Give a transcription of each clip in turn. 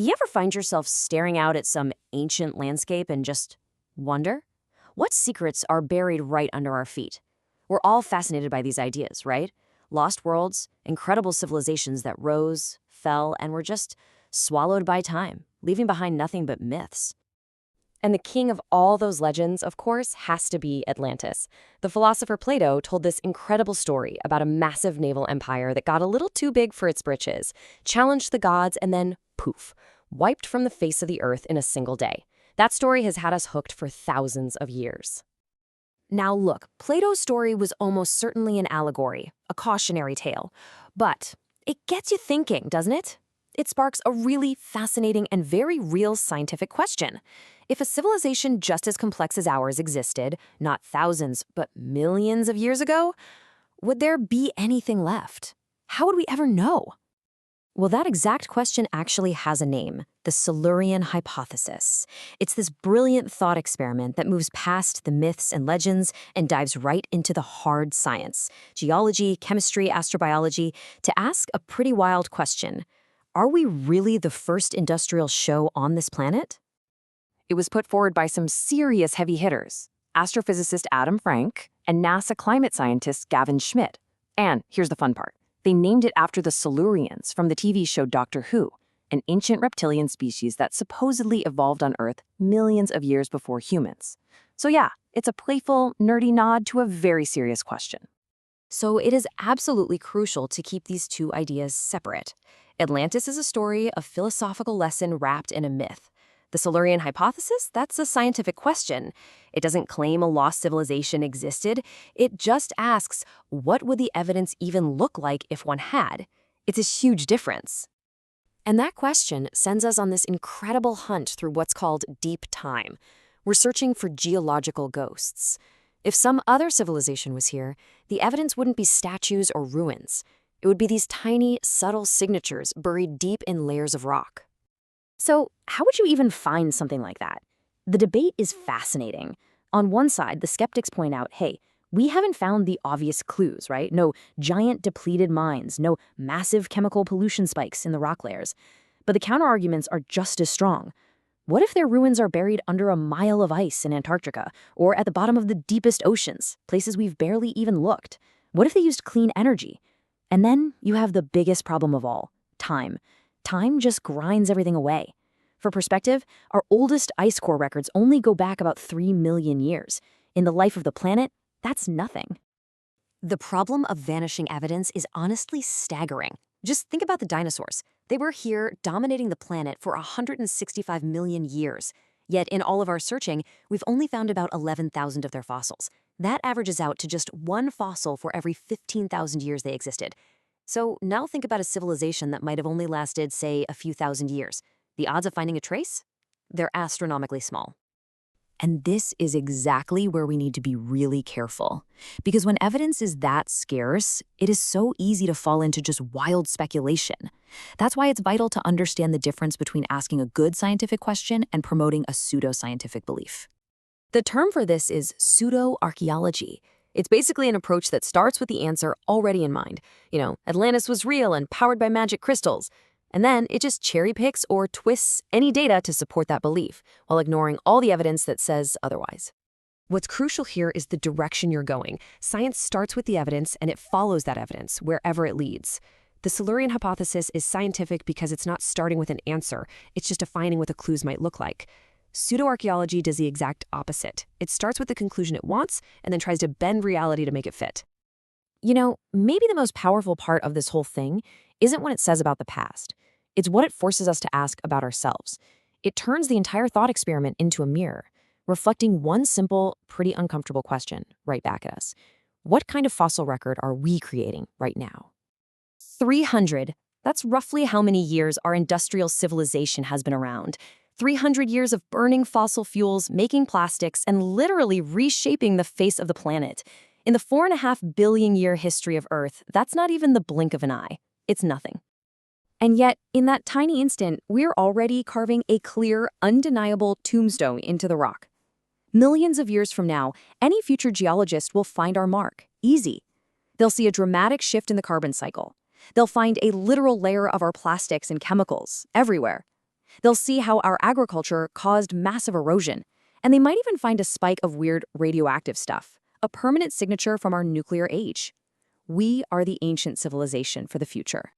You ever find yourself staring out at some ancient landscape and just wonder? What secrets are buried right under our feet? We're all fascinated by these ideas, right? Lost worlds, incredible civilizations that rose, fell, and were just swallowed by time, leaving behind nothing but myths. And the king of all those legends, of course, has to be Atlantis. The philosopher Plato told this incredible story about a massive naval empire that got a little too big for its britches, challenged the gods, and then, poof, wiped from the face of the earth in a single day. That story has had us hooked for thousands of years. Now look, Plato's story was almost certainly an allegory, a cautionary tale. But it gets you thinking, doesn't it? It sparks a really fascinating and very real scientific question. If a civilization just as complex as ours existed, not thousands, but millions of years ago, would there be anything left? How would we ever know? Well, that exact question actually has a name, the Silurian Hypothesis. It's this brilliant thought experiment that moves past the myths and legends and dives right into the hard science, geology, chemistry, astrobiology, to ask a pretty wild question. Are we really the first industrial show on this planet? It was put forward by some serious heavy hitters, astrophysicist Adam Frank and NASA climate scientist Gavin Schmidt. And here's the fun part. They named it after the Silurians from the TV show Doctor Who, an ancient reptilian species that supposedly evolved on Earth millions of years before humans. So yeah, it's a playful, nerdy nod to a very serious question. So it is absolutely crucial to keep these two ideas separate. Atlantis is a story, a philosophical lesson wrapped in a myth. The Silurian Hypothesis, that's a scientific question. It doesn't claim a lost civilization existed. It just asks, what would the evidence even look like if one had? It's a huge difference. And that question sends us on this incredible hunt through what's called deep time. We're searching for geological ghosts. If some other civilization was here, the evidence wouldn't be statues or ruins. It would be these tiny, subtle signatures buried deep in layers of rock. So, how would you even find something like that? The debate is fascinating. On one side, the skeptics point out, hey, we haven't found the obvious clues, right? No giant depleted mines, no massive chemical pollution spikes in the rock layers. But the counterarguments are just as strong. What if their ruins are buried under a mile of ice in Antarctica, or at the bottom of the deepest oceans, places we've barely even looked? What if they used clean energy? And then you have the biggest problem of all, time. Time just grinds everything away. For perspective, our oldest ice core records only go back about 3 million years. In the life of the planet, that's nothing. The problem of vanishing evidence is honestly staggering. Just think about the dinosaurs. They were here dominating the planet for 165 million years. Yet in all of our searching, we've only found about 11,000 of their fossils. That averages out to just one fossil for every 15,000 years they existed. So now think about a civilization that might have only lasted, say, a few thousand years. The odds of finding a trace? They're astronomically small. And this is exactly where we need to be really careful. Because when evidence is that scarce, it is so easy to fall into just wild speculation. That's why it's vital to understand the difference between asking a good scientific question and promoting a pseudo-scientific belief. The term for this is pseudo-archaeology. It's basically an approach that starts with the answer already in mind. Atlantis was real and powered by magic crystals. And then it just cherry picks or twists any data to support that belief, while ignoring all the evidence that says otherwise. What's crucial here is the direction you're going. Science starts with the evidence, and it follows that evidence wherever it leads. The Silurian hypothesis is scientific because it's not starting with an answer. It's just defining what the clues might look like. Pseudo-archaeology does the exact opposite. It starts with the conclusion it wants and then tries to bend reality to make it fit. Maybe the most powerful part of this whole thing isn't what it says about the past. It's what it forces us to ask about ourselves. It turns the entire thought experiment into a mirror, reflecting one simple, pretty uncomfortable question right back at us. What kind of fossil record are we creating right now? 300. That's roughly how many years our industrial civilization has been around. 300 years of burning fossil fuels, making plastics, and literally reshaping the face of the planet. In the 4.5 billion year history of Earth, that's not even the blink of an eye. It's nothing. And yet, in that tiny instant, we're already carving a clear, undeniable tombstone into the rock. Millions of years from now, any future geologist will find our mark. Easy. They'll see a dramatic shift in the carbon cycle. They'll find a literal layer of our plastics and chemicals everywhere. They'll see how our agriculture caused massive erosion. And they might even find a spike of weird radioactive stuff, a permanent signature from our nuclear age. We are the ancient civilization for the future.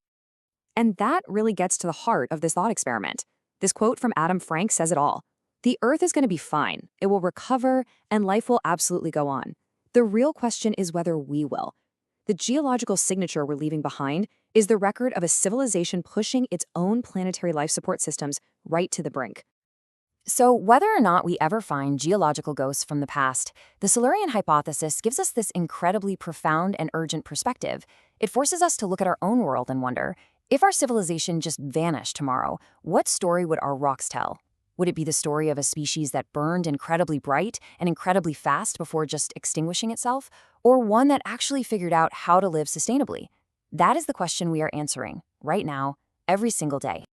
And that really gets to the heart of this thought experiment. This quote from Adam Frank says it all. The Earth is going to be fine, it will recover, and life will absolutely go on. The real question is whether we will. The geological signature we're leaving behind is the record of a civilization pushing its own planetary life support systems right to the brink. So whether or not we ever find geological ghosts from the past, the Silurian hypothesis gives us this incredibly profound and urgent perspective. It forces us to look at our own world and wonder, if our civilization just vanished tomorrow, what story would our rocks tell? Would it be the story of a species that burned incredibly bright and incredibly fast before just extinguishing itself, or one that actually figured out how to live sustainably? That is the question we are answering, right now, every single day.